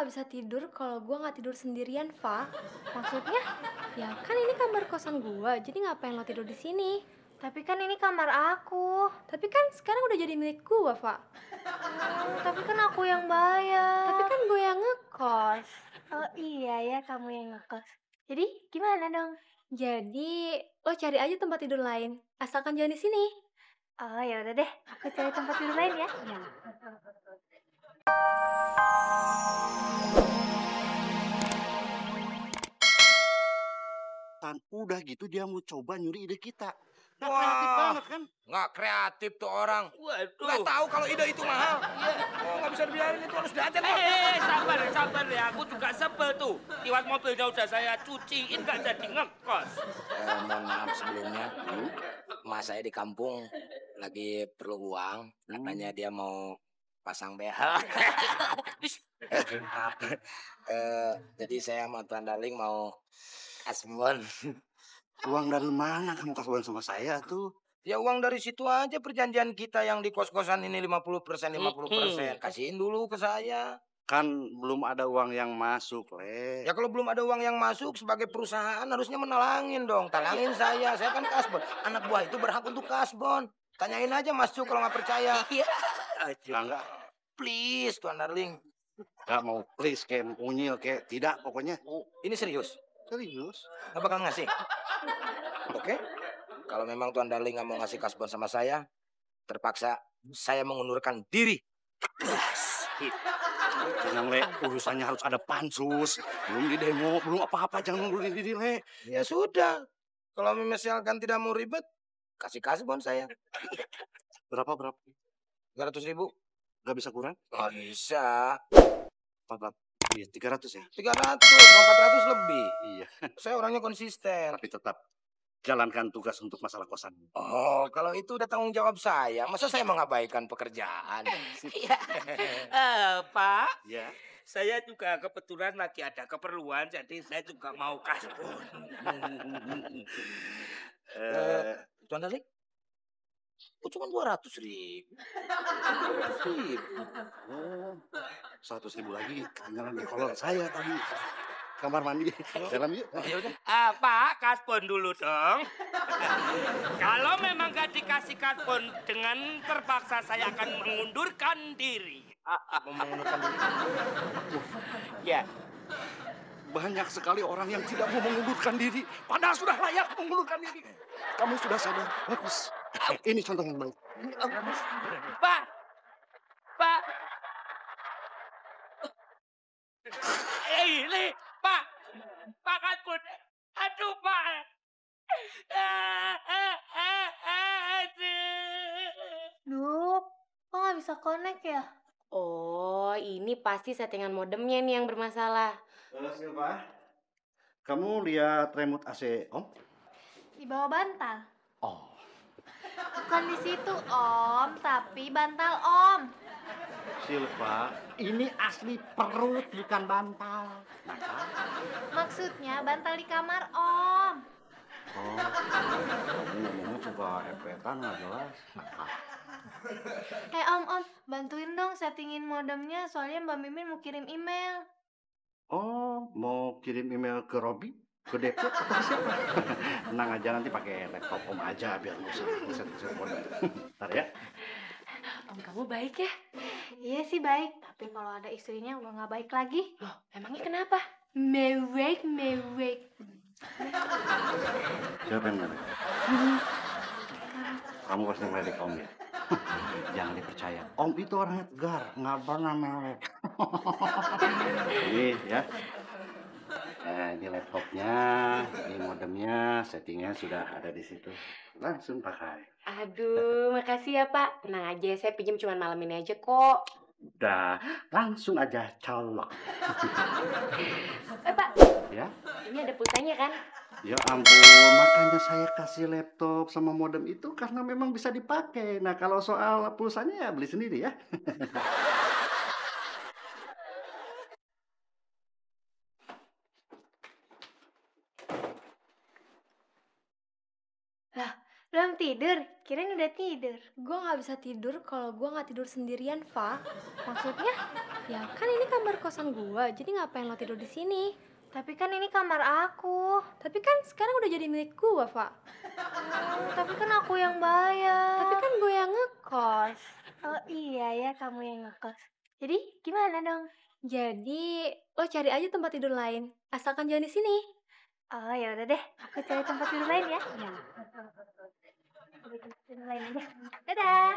nggak bisa tidur kalau gue nggak tidur sendirian, Fa. Maksudnya? Ya kan ini kamar kosan gue, jadi ngapain lo tidur di sini? Tapi kan ini kamar aku. Tapi kan sekarang udah jadi milik gue, Fa. Tapi kan aku yang bayar. Tapi kan gue yang ngekos. Oh iya ya, kamu yang ngekos. Jadi gimana dong? Jadi lo cari aja tempat tidur lain, asalkan jangan di sini. Oh ya udah deh, aku cari tempat tidur lain ya. Ya. Udah gitu dia mau coba nyuri ide kita. Nah, Wah, kreatif banget kan? nggak kreatif tuh orang. Waduh. Nggak tahu kalau ide itu mahal. Oh, nggak bisa dibiarin, itu harus diajar. Sabar ya. Aku juga sebel tuh. Tiwas mobilnya udah saya cuciin, nggak jadi ngekos. Mohon maaf sebelumnya. Mas saya di kampung lagi perlu uang. Katanya dia mau pasang BH. Jadi saya sama Tuan Darling mau kasbon. Uang dari mana kamu kasuhan sama saya tuh? Ya uang dari situ aja perjanjian kita yang di kos-kosan ini 50%. Kasihin dulu ke saya. Kan belum ada uang yang masuk, Le. Ya kalau belum ada uang yang masuk sebagai perusahaan harusnya menalangin dong. Talangin saya kan kasbon. Anak buah itu berhak untuk kasbon. Tanyain aja Mas Cuk kalau nggak percaya. Iya. Enggak, Please Tuan Darling. enggak mau please kayak unyil kayak tidak pokoknya. Ini serius. Serius. Nggak bakal ngasih. Oke? Kalau memang Tuan Darling nggak mau ngasih kasbon sama saya, terpaksa saya mengundurkan diri. Tenang, Le, urusannya harus ada pansus. Belum di demo, belum apa-apa, jangan ngundurin diri, Le. Ya sudah. Kalau misalkan tidak mau ribet, kasih kasbon saya. Berapa? 300.000. Nggak bisa kurang? Nggak bisa. Apa? Iya, 300 ya? 300, 400 lebih. Iya, Saya orangnya konsisten. tapi tetap jalankan tugas untuk masalah kosan. Oh, kalau itu udah tanggung jawab saya. Masa saya mengabaikan pekerjaan? Iya. Pak, Ya. saya juga kebetulan lagi ada keperluan, jadi saya juga mau kasbon. Tuan Darling? Oh, cuma 200.000. 200.000. Oh, 100.000 lagi. Ketinggalan di kolor saya tadi. Kamar mandi. Dalam yuk. Ya udah. Pak, kasbon dulu dong. Kalau memang gak dikasih kasbon, dengan terpaksa saya akan mengundurkan diri. Mau mengundurkan diri. Ya. Banyak sekali orang yang tidak mau mengundurkan diri. Padahal sudah layak mengundurkan diri. Kamu sudah sadar. Bagus. Ini contoh yang baik. Pak. Ini, Pak kasbon. Aduh, Pak. Duh, kok nggak bisa connect ya? Oh, ini pasti settingan modemnya nih yang bermasalah. Silva, kamu lihat remote AC Om? Di bawah bantal. Oh. Bukan di situ, Om, tapi bantal Om. Silva, ini asli perut bukan bantal. Maksudnya bantal di kamar Om. Oh, ini ngomongnya juga epetan nggak jelas. Om, bantuin dong settingin modemnya, soalnya Mbak Mimin mau kirim email. Oh, mau kirim email ke Robi? Ke Depot atau ke siapa? Tenang aja, nanti pakai laptop Om aja biar nggak usah set modem. Ntar ya. Om kamu baik ya? Iya sih baik, tapi kalau ada istrinya udah nggak baik lagi. Loh, emangnya kenapa? Mewek. Siapa yang menarik? Kamu pasti menarik Om ya? Jangan dipercaya. Om itu orangnya tegar, nggak pernah mewek. Ini ya. Ini laptopnya, ini modemnya, settingnya sudah ada di situ. Langsung pakai. Aduh, makasih ya Pak. Tenang aja, saya pinjam cuma malam ini aja kok. Udah, langsung aja colok. Pak, Ya? ini ada pulsanya kan? Ya ampun, makanya saya kasih laptop sama modem itu karena memang bisa dipakai. Nah, kalau soal pulsanya ya beli sendiri ya. Belum tidur? kirain udah tidur. Gue nggak bisa tidur kalau gue nggak tidur sendirian, Fa. Maksudnya? Ya kan ini kamar kosan gue, jadi ngapain lo tidur di sini? Tapi kan ini kamar aku. Tapi kan sekarang udah jadi milik gue, Fa. Tapi kan aku yang bayar. Tapi kan gue yang ngekos. Oh iya ya, kamu yang ngekos. Jadi gimana dong? Jadi lo cari aja tempat tidur lain, asalkan jangan di sini. Oh ya udah deh, aku cari tempat tidur lain ya. Ya. Tempat tidur lain aja. Dadah.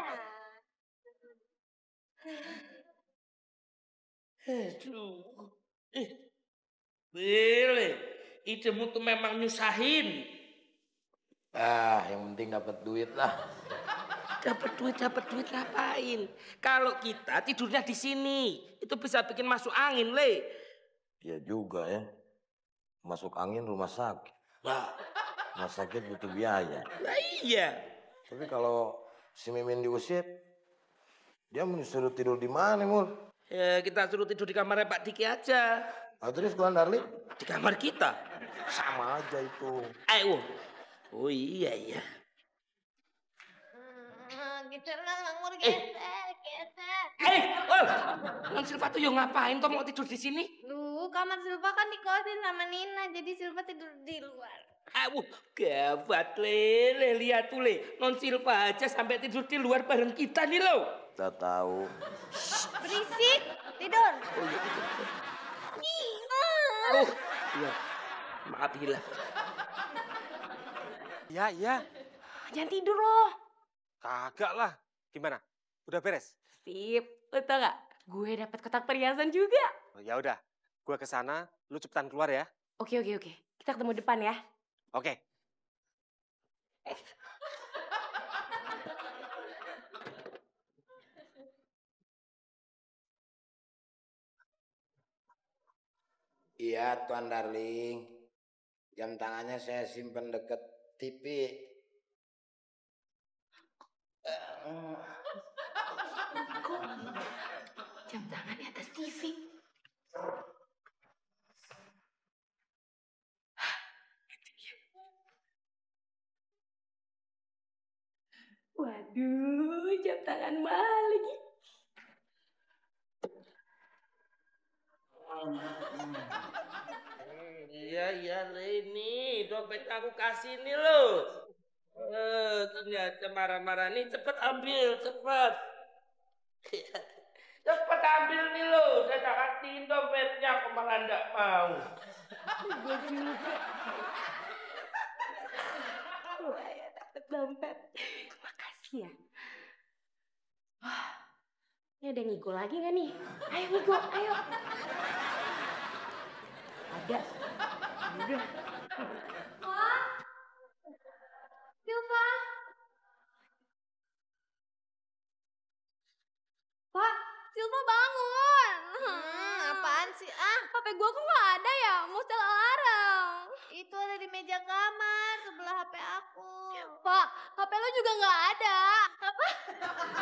Aduh. Boleh. Idemu tuh memang nyusahin. Yang penting dapat duit lah. Dapat duit ngapain? Kalau kita tidurnya di sini, itu bisa bikin masuk angin, Le. Iya juga ya. Masuk angin rumah sakit. Wah, Rumah sakit butuh biaya. lah iya. Tapi kalau si Mimin diusir, dia mau disuruh tidur di mana, Mul? Ya, kita suruh tidur di kamarnya Pak Diki aja. Terus Tuan Darling? Di kamar kita. Sama aja itu. Ayo. Oh iya. Geser lah, Mangmur, geser. Non Silva tuh yo ngapain kok mau tidur di sini? Duh, kamar Silva kan dikosin sama Nina, jadi Silva tidur di luar. Gawat, Le. Lihat tuh, Le. Non Silva aja sampai tidur di luar bareng kita nih, lo. Kita tahu. Berisik, tidur. Oh, iya. Maaf, Hila. Iya. Jangan tidur loh. Kagak lah. Gimana? Udah beres? Sip. Lo tau gak? Gue dapet kotak perhiasan juga. Oh, ya udah. Gue kesana. Lu cepetan keluar ya. Oke. Kita ketemu depan ya. Oke. Iya, Tuan Darling. Jam tangannya saya simpen deket TV. Jam tangan di atas TV. Waduh, jam tangan mahal lagi. Iya, Le. Ini dompet aku kasih nih, lo. Gini aja marah-marah nih. Cepet ambil, cepet. Cepet ambil nih, lo. Udah tak kastiin dompetnya, kok malah nggak mau. Gue juga. Wah, ya dapet dompet. Makasih ya. Wah, ini ada ngigo lagi gak nih? Ayo ngigo, ayo. Ada. Udah. Silva. Pak, Silva bangun. Apaan sih? HP gue kok nggak ada ya? Mau setel alarm. Itu ada di meja kamar sebelah HP aku. Pak, HP lo juga nggak ada.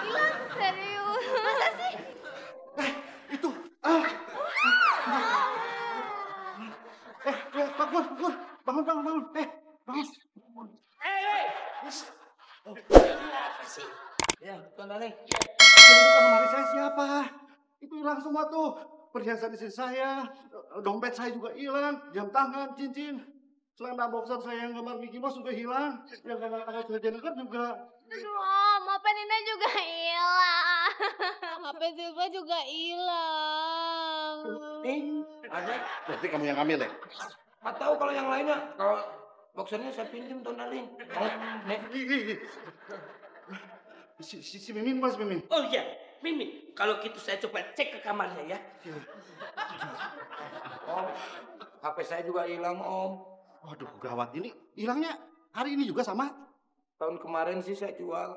Hilang serius. Masa sih? Itu. Pak Pur. Bangun. Bangun. Apa sih? Ya, Tuan Darling. Yang buka lemari saya siapa? Itu hilang semua tuh. Perhiasan istri saya, dompet saya juga hilang, jam tangan, cincin. Celana boxer saya yang gambar Mickey Mouse juga hilang. Yang gambar tanggal Jennifer juga. Aduh, HP Nina juga hilang. HP Silva juga hilang. Ada? Berarti kamu yang ambil ya? Nggak tahu kalau yang lainnya. Kalau boxernya saya pinjam, Tuan Darling. Nih. Si Mimin, Mas Mimin. Oh iya, Mimi. Kalau gitu saya coba cek ke kamarnya ya. Om, HP saya juga hilang, Om. Waduh, gawat. Ini hilangnya hari ini juga sama? Tahun kemarin sih saya jual.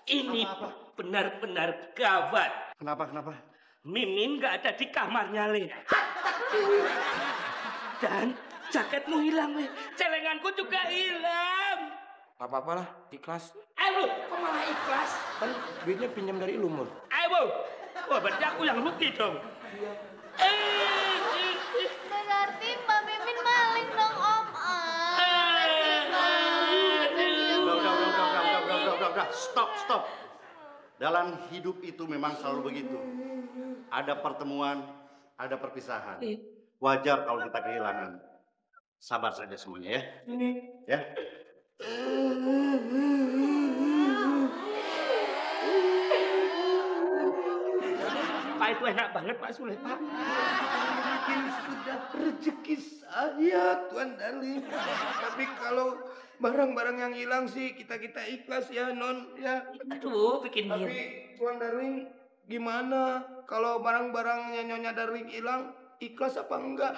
Ini benar-benar gawat. Kenapa? Mimin nggak ada di kamarnya, Le. Dan jaketmu hilang, Le. Celenganku juga hilang. Gak apa-apa lah, ikhlas. Ayo, kok malah ikhlas? Kan duitnya pinjam dari Lumur. Ayo, wah berarti aku yang rugi dong. Berarti Mbak Mimin maling dong, Om. udah, stop. Dalam hidup itu memang selalu begitu. Ada pertemuan, ada perpisahan. Wajar kalau kita kehilangan. Sabar saja semuanya ya. Ya. Pak itu enak banget Pak Sule, Pak. Ini sudah rezeki saya, Tuan Darling. Tapi kalau barang-barang yang hilang sih kita ikhlas ya, Non. Ya. Aduh, bikin Tapi mir. Tuan Darling, gimana kalau barang-barangnya Nyonya Darling hilang? Ikhlas apa enggak?